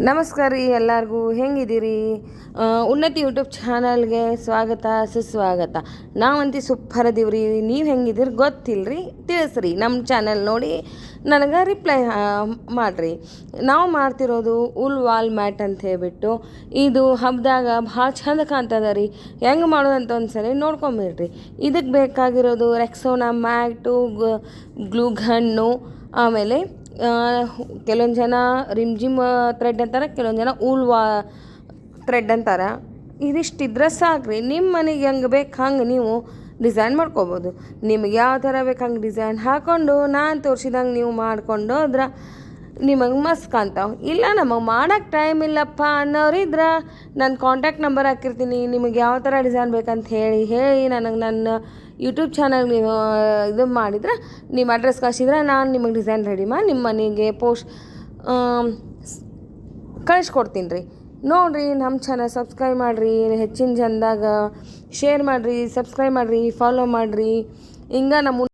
ನಮಸ್ಕಾರ ರೀ ಎಲ್ಲರಿಗೂ ಹೆಂಗಿದ್ದೀರಿ. ಉನ್ನತಿ ಯೂಟ್ಯೂಬ್ ಚಾನಲ್ಗೆ ಸ್ವಾಗತ ಸುಸ್ವಾಗತ. ನಾವಂತೂ ಸೂಪರ್ ಅದೀವ್ರಿ. ನೀವು ಹೆಂಗಿದ್ದೀರಿ ಗೊತ್ತಿಲ್ಲರಿ, ತಿಳಿಸ್ರಿ. ನಮ್ಮ ಚಾನಲ್ ನೋಡಿ ನನಗೆ ರಿಪ್ಲೈ ಮಾಡಿರಿ. ನಾವು ಮಾಡ್ತಿರೋದು ಉಲ್ ವಾಲ್ ಮ್ಯಾಟ್ ಅಂತ ಹೇಳ್ಬಿಟ್ಟು ಇದು ಹಬ್ಬದಾಗ ಭಾಳ ಚಂದ ಕಾಣ್ತದ ರೀ. ಹೆಂಗೆ ಮಾಡೋದಂತ ಒಂದ್ಸರಿ ನೋಡ್ಕೊಂಬಿಡ್ರಿ. ಇದಕ್ಕೆ ಬೇಕಾಗಿರೋದು ರೆಕ್ಸೋನಾ ಮ್ಯಾಟು, ಗ್ಲೂ ಗನ್ನು, ಆಮೇಲೆ ಕೆಲವೊಂದು ಜನ ರಿಮ್ಜಿಮ್ ಥ್ರೆಡ್ ಅಂತಾರೆ, ಕೆಲವೊಂದು ಜನ ಥ್ರೆಡ್ ಅಂತಾರೆ. ಇದಿಷ್ಟಿದ್ರೆ ಸಾಕ್ರಿ. ನಿಮ್ಮ ಮನೆಗೆ ಹೆಂಗೆ ಬೇಕು ಹಂಗೆ ನೀವು ಡಿಸೈನ್ ಮಾಡ್ಕೋಬೋದು. ನಿಮಗೆ ಯಾವ ಥರ ಬೇಕು ಹಂಗೆ ಡಿಸೈನ್ ಹಾಕ್ಕೊಂಡು ನಾನು ತೋರಿಸಿದಂಗೆ ನೀವು ಮಾಡ್ಕೊಂಡು ಹೋದ್ರೆ ನಿಮಗೆ ಮಸ್ತ್ ಕಾಣ್ತಾವೆ. ಇಲ್ಲ ನಮಗೆ ಮಾಡೋಕ್ಕೆ ಟೈಮ್ ಇಲ್ಲಪ್ಪ ಅನ್ನೋರಿದ್ರೆ ನನ್ನ ಕಾಂಟ್ಯಾಕ್ಟ್ ನಂಬರ್ ಹಾಕಿರ್ತೀನಿ. ನಿಮಗೆ ಯಾವ ಥರ ಡಿಸೈನ್ ಬೇಕಂತ ಹೇಳಿ ನನಗೆ ನನ್ನ ಯೂಟ್ಯೂಬ್ ಚಾನಲ್ ನೀವು ಇದು ಮಾಡಿದ್ರೆ, ನಿಮ್ಮ ಅಡ್ರೆಸ್ ಕಳಿಸಿದ್ರೆ ನಾನು ನಿಮಗೆ ಡಿಸೈನ್ ರೆಡಿ ಮಾಡಿ ನಿಮ್ಮ ಮನೆಗೆ ಕಳಿಸ್ಕೊಡ್ತೀನಿ ರೀ. ನೋಡಿರಿ, ನಮ್ಮ ಚಾನಲ್ ಸಬ್ಸ್ಕ್ರೈಬ್ ಮಾಡಿರಿ, ಹೆಚ್ಚಿನ ಜನದಾಗ ಶೇರ್ ಮಾಡಿರಿ, ಸಬ್ಸ್ಕ್ರೈಬ್ ಮಾಡಿರಿ, ಫಾಲೋ ಮಾಡಿರಿ. ಹಿಂಗೆ ನಮ್ಮ